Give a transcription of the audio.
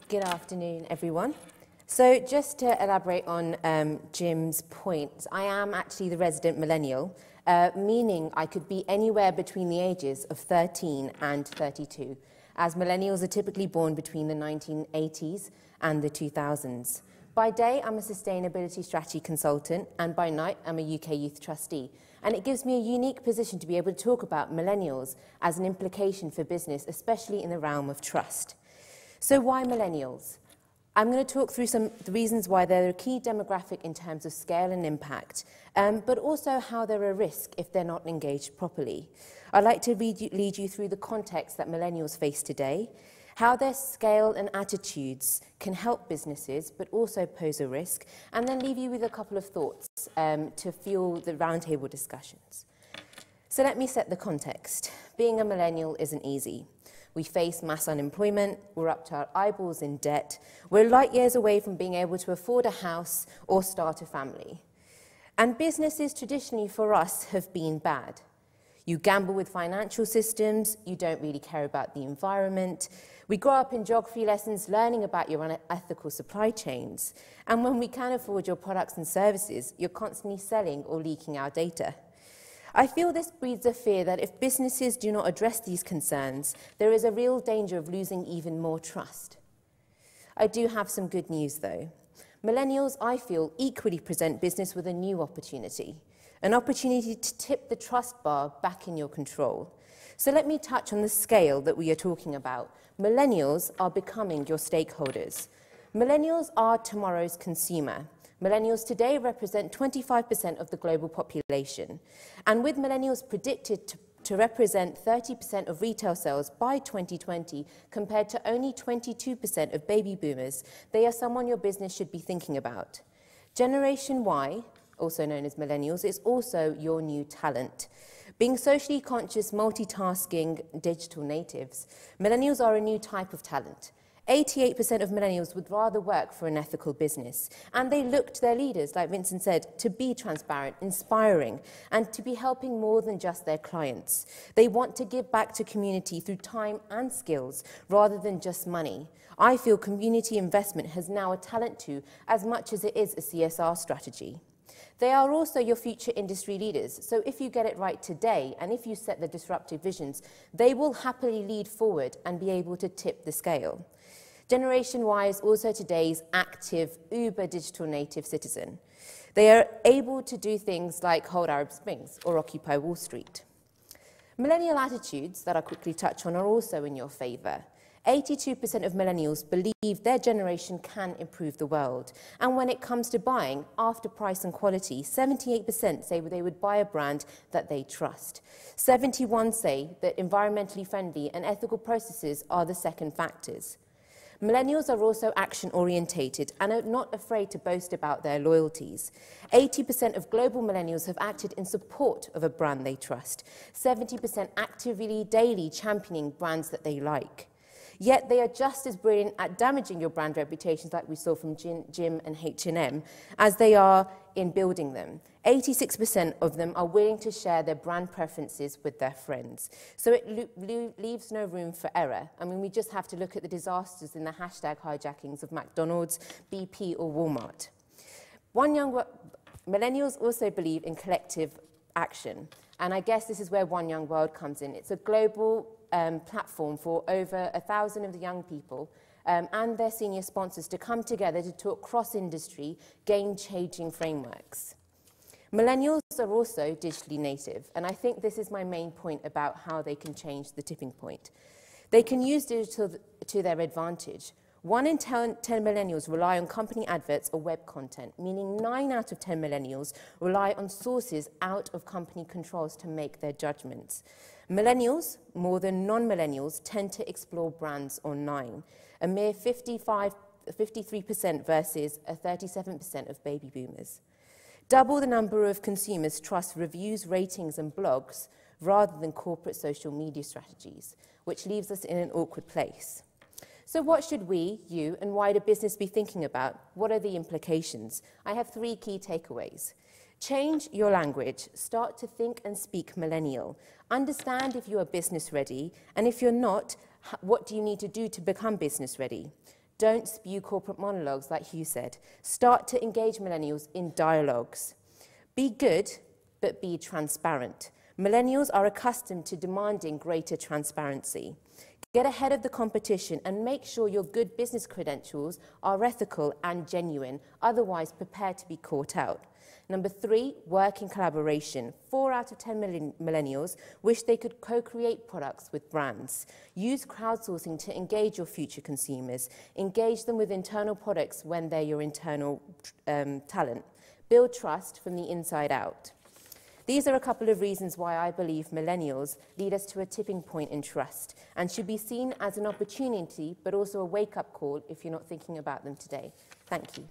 Good afternoon, everyone. So just to elaborate on Jim's points, I am actually the resident millennial, meaning I could be anywhere between the ages of 13 and 32, as millennials are typically born between the 1980s and the 2000s. By day, I'm a sustainability strategy consultant, and by night, I'm a UK Youth Trustee. And it gives me a unique position to be able to talk about millennials as an implication for business, especially in the realm of trust. So why millennials? I'm going to talk through some of the reasons why they're a key demographic in terms of scale and impact, but also how they're a risk if they're not engaged properly. I'd like to lead you through the context that millennials face today, how their scale and attitudes can help businesses but also pose a risk, and then leave you with a couple of thoughts to fuel the roundtable discussions. So let me set the context. Being a millennial isn't easy. We face mass unemployment, we're up to our eyeballs in debt, we're light years away from being able to afford a house or start a family. And businesses traditionally for us have been bad. You gamble with financial systems, you don't really care about the environment. We grow up in geography lessons learning about your unethical supply chains. And when we can afford your products and services, you're constantly selling or leaking our data. I feel this breeds a fear that if businesses do not address these concerns, there is a real danger of losing even more trust. I do have some good news, though. Millennials, I feel, equally present business with a new opportunity, an opportunity to tip the trust bar back in your control. So let me touch on the scale that we are talking about. Millennials are becoming your stakeholders. Millennials are tomorrow's consumer. Millennials today represent 25% of the global population. And with millennials predicted to represent 30% of retail sales by 2020, compared to only 22% of baby boomers, they are someone your business should be thinking about. Generation Y, also known as millennials, is also your new talent. Being socially conscious, multitasking digital natives, millennials are a new type of talent. 88% of millennials would rather work for an ethical business, and they look to their leaders, like Vincent said, to be transparent, inspiring, and to be helping more than just their clients. They want to give back to community through time and skills, rather than just money. I feel community investment has now a talent too, as much as it is a CSR strategy. They are also your future industry leaders, so if you get it right today, and if you set the disruptive visions, they will happily lead forward and be able to tip the scale. Generation Y is also today's active, uber digital native citizen. They are able to do things like hold Arab Springs or occupy Wall Street. Millennial attitudes that I'll quickly touch on are also in your favour. 82% of millennials believe their generation can improve the world. And when it comes to buying, after price and quality, 78% say they would buy a brand that they trust. 71% say that environmentally friendly and ethical processes are the second factors. Millennials are also action-orientated and are not afraid to boast about their loyalties. 80% of global millennials have acted in support of a brand they trust. 70% actively, daily championing brands that they like. Yet they are just as brilliant at damaging your brand reputations, like we saw from Jim and H&M, as they are in building them. 86% of them are willing to share their brand preferences with their friends. So it leaves no room for error. I mean, we just have to look at the disasters in the hashtag hijackings of McDonald's, BP or Walmart. Millennials also believe in collective action. And I guess this is where One Young World comes in. It's a global platform for over 1,000 of the young people and their senior sponsors to come together to talk cross-industry, game-changing frameworks. Millennials are also digitally native, and I think this is my main point about how they can change the tipping point. They can use digital to their advantage. 1 in 10 millennials rely on company adverts or web content, meaning 9 out of 10 millennials rely on sources out of company controls to make their judgments. Millennials, more than non-millennials, tend to explore brands online, a mere 53% versus a 37% of baby boomers. Double the number of consumers trust reviews, ratings, and blogs rather than corporate social media strategies, which leaves us in an awkward place. So what should we, you, and wider business be thinking about? What are the implications? I have 3 key takeaways. Change your language. Start to think and speak millennial. Understand if you are business ready, and if you're not, what do you need to do to become business ready? Don't spew corporate monologues like Hugh said. Start to engage millennials in dialogues. Be good, but be transparent. Millennials are accustomed to demanding greater transparency. Get ahead of the competition and make sure your good business credentials are ethical and genuine, otherwise prepare to be caught out. Number 3, work in collaboration. 4 out of 10 millennials wish they could co-create products with brands. Use crowdsourcing to engage your future consumers. Engage them with internal products when they're your internal talent. Build trust from the inside out. These are a couple of reasons why I believe millennials lead us to a tipping point in trust and should be seen as an opportunity, but also a wake-up call if you're not thinking about them today. Thank you.